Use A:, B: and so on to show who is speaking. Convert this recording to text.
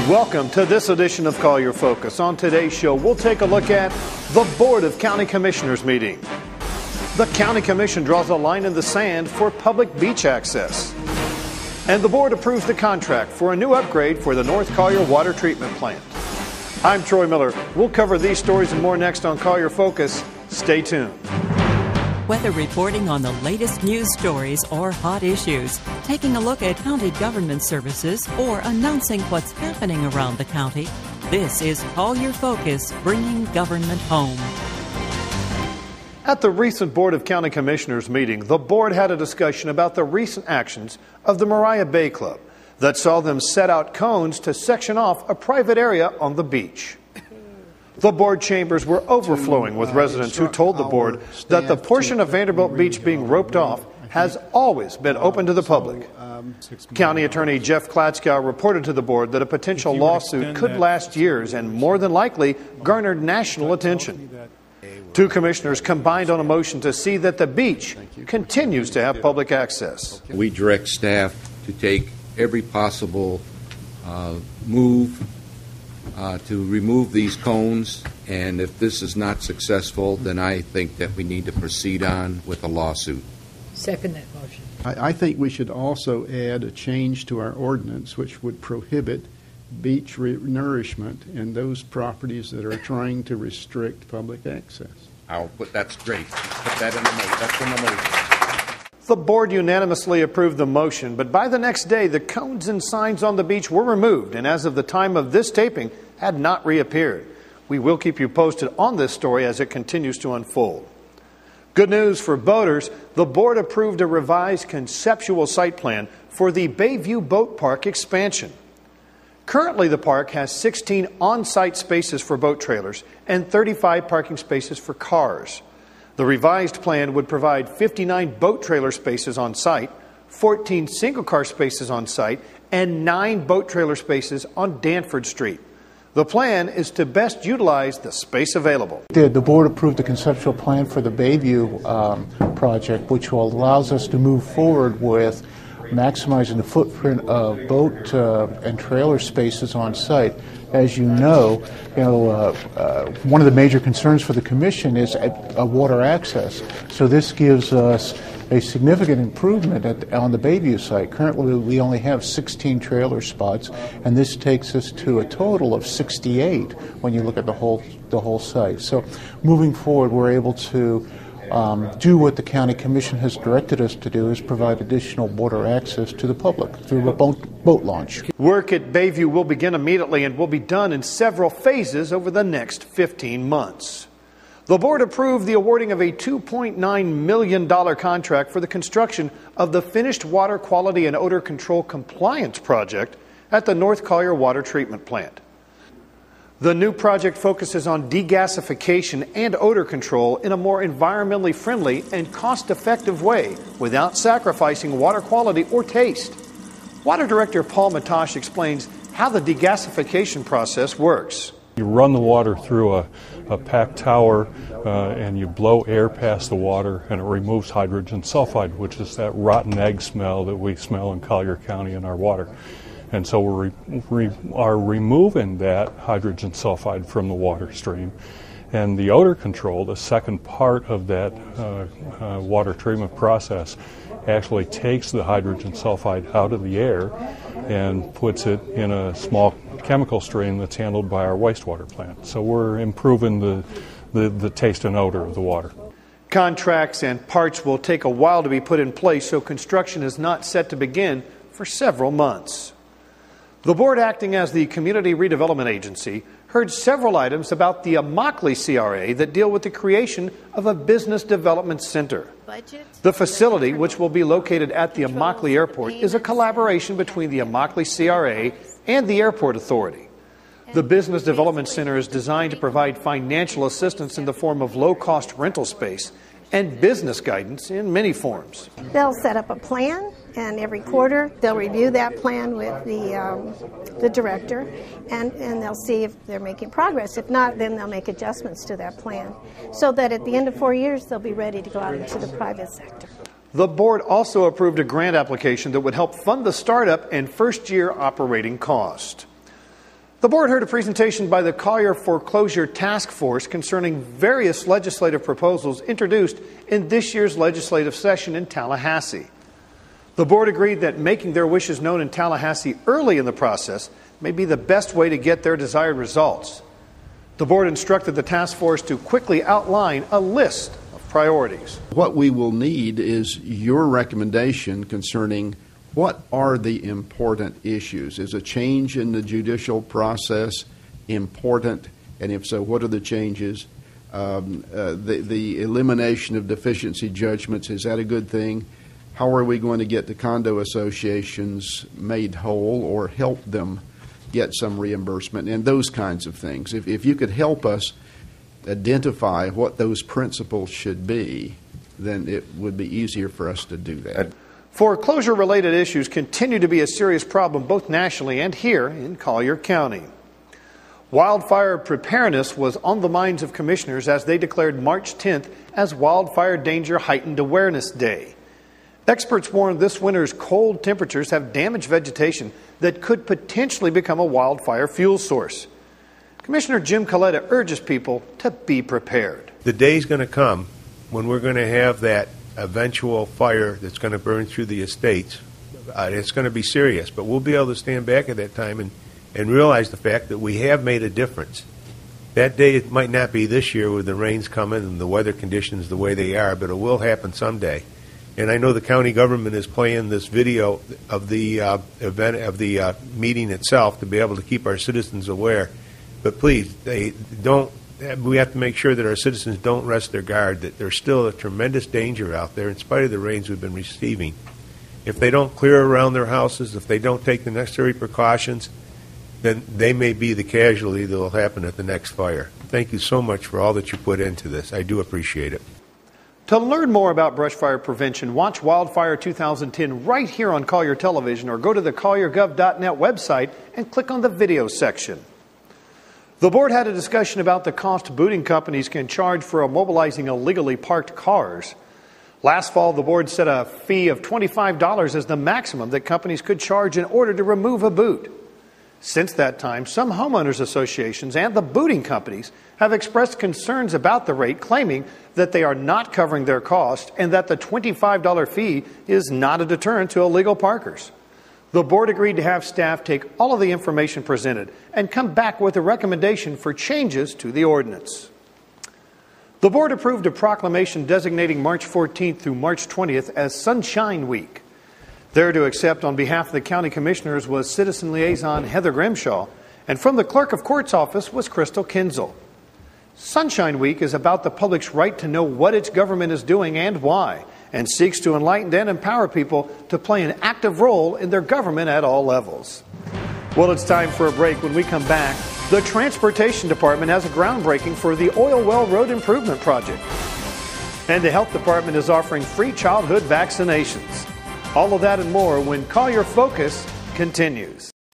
A: Welcome to this edition of Collier Focus. On today's show, we'll take a look at the Board of County Commissioners meeting. The County Commission draws a line in the sand for public beach access. And the board approves the contract for a new upgrade for the North Collier water treatment plant. I'm Troy Miller. We'll cover these stories and more next on Collier Focus. Stay tuned.
B: Whether reporting on the latest news stories or hot issues, taking a look at county government services, or announcing what's happening around the county, this is Collier Focus, bringing government home.
A: At the recent Board of County Commissioners meeting, the board had a discussion about the recent actions of the Mariah Bay Club that saw them set out cones to section off a private area on the beach. The board chambers were overflowing with residents who told the board that the portion of Vanderbilt Beach being roped off has always been open to the public. County Attorney Jeff Klatskow reported to the board that a potential lawsuit could last years and more than likely garnered national attention. Two commissioners combined on a motion to see that the beach continues to have public access.
C: We direct staff to take every possible move to remove these cones, and if this is not successful, then I think that we need to proceed on with a lawsuit.
D: Second that motion.
E: I think we should also add a change to our ordinance which would prohibit beach nourishment in those properties that are trying to restrict public access.
C: That's great. Put that in the motion. That's in the motion.
A: The board unanimously approved the motion, but by the next day, the cones and signs on the beach were removed, and as of the time of this taping, had not reappeared. We will keep you posted on this story as it continues to unfold. Good news for boaters, the board approved a revised conceptual site plan for the Bayview Boat Park expansion. Currently, the park has 16 on-site spaces for boat trailers and 35 parking spaces for cars. The revised plan would provide 59 boat trailer spaces on site, 14 single-car spaces on site, and 9 boat trailer spaces on Danford Street. The plan is to best utilize the space available.
F: The board approved a conceptual plan for the Bayview project, which allows us to move forward with maximizing the footprint of boat and trailer spaces on site. As you know, one of the major concerns for the commission is water access. So this gives us a significant improvement on the Bayview site. Currently, we only have 16 trailer spots, and this takes us to a total of 68 when you look at the whole site. So, moving forward, we're able to do what the county commission has directed us to do, is provide additional water access to the public through a boat launch.
A: Work at Bayview will begin immediately and will be done in several phases over the next 15 months. The board approved the awarding of a $2.9 million contract for the construction of the finished water quality and odor control compliance project at the North Collier water treatment plant. The new project focuses on degasification and odor control in a more environmentally friendly and cost-effective way without sacrificing water quality or taste. Water Director Paul Matosh explains how the degasification process works.
G: You run the water through a packed tower and you blow air past the water, and it removes hydrogen sulfide, which is that rotten egg smell that we smell in Collier County in our water. And so we are removing that hydrogen sulfide from the water stream. And the odor control, the second part of that water treatment process, actually takes the hydrogen sulfide out of the air and puts it in a small chemical stream that's handled by our wastewater plant. So we're improving the taste and odor of the water.
A: Contracts and parts will take a while to be put in place, so construction is not set to begin for several months. The board, acting as the Community Redevelopment Agency, heard several items about the Immokalee CRA that deal with the creation of a business development center. The facility, which will be located at the Immokalee Airport, is a collaboration between the Immokalee CRA and the Airport Authority. The Business Development Center is designed to provide financial assistance in the form of low-cost rental space and business guidance in many forms.
H: They'll set up a plan, and every quarter they'll review that plan with the director, and they'll see if they're making progress. If not, then they'll make adjustments to that plan, so that at the end of 4 years they'll be ready to go out into the private sector.
A: The board also approved a grant application that would help fund the startup and first-year operating cost. The board heard a presentation by the Collier Foreclosure Task Force concerning various legislative proposals introduced in this year's legislative session in Tallahassee. The board agreed that making their wishes known in Tallahassee early in the process may be the best way to get their desired results. The board instructed the task force to quickly outline a list of priorities.
E: What we will need is your recommendation concerning what are the important issues. Is a change in the judicial process important? And if so, what are the changes? The elimination of deficiency judgments, is that a good thing? How are we going to get the condo associations made whole or help them get some reimbursement and those kinds of things? If you could help us identify what those principles should be, then it would be easier for us to do that.
A: Foreclosure-related issues continue to be a serious problem both nationally and here in Collier County. Wildfire preparedness was on the minds of commissioners as they declared March 10th as Wildfire Danger Heightened Awareness Day. Experts warn this winter's cold temperatures have damaged vegetation that could potentially become a wildfire fuel source. Commissioner Jim Coletta urges people to be prepared.
D: The day's going to come when we're going to have that eventual fire that's going to burn through the estates. It's going to be serious, but we'll be able to stand back at that time and realize the fact that we have made a difference. That day, it might not be this year with the rains coming and the weather conditions the way they are, but it will happen someday. And I know the county government is playing this video of the event, of the meeting itself, to be able to keep our citizens aware. But please, we have to make sure that our citizens don't rest their guard, that there's still a tremendous danger out there in spite of the rains we've been receiving. If they don't clear around their houses, if they don't take the necessary precautions, then they may be the casualty that will happen at the next fire. Thank you so much for all that you put into this. I do appreciate it.
A: To learn more about brush fire prevention, watch Wildfire 2010 right here on Collier Television or go to the colliergov.net website and click on the video section. The board had a discussion about the cost booting companies can charge for immobilizing illegally parked cars. Last fall, the board set a fee of $25 as the maximum that companies could charge in order to remove a boot. Since that time, some homeowners associations and the booting companies have expressed concerns about the rate, claiming that they are not covering their cost and that the $25 fee is not a deterrent to illegal parkers. The board agreed to have staff take all of the information presented and come back with a recommendation for changes to the ordinance. The board approved a proclamation designating March 14th through March 20th as Sunshine Week. There to accept on behalf of the county commissioners was citizen liaison Heather Grimshaw, and from the clerk of court's office was Crystal Kinzel. Sunshine Week is about the public's right to know what its government is doing and why, and seeks to enlighten and empower people to play an active role in their government at all levels. Well, it's time for a break. When we come back, the Transportation Department has a groundbreaking for the Oil Well Road Improvement Project. And the Health Department is offering free childhood vaccinations. All of that and more when Collier Focus continues.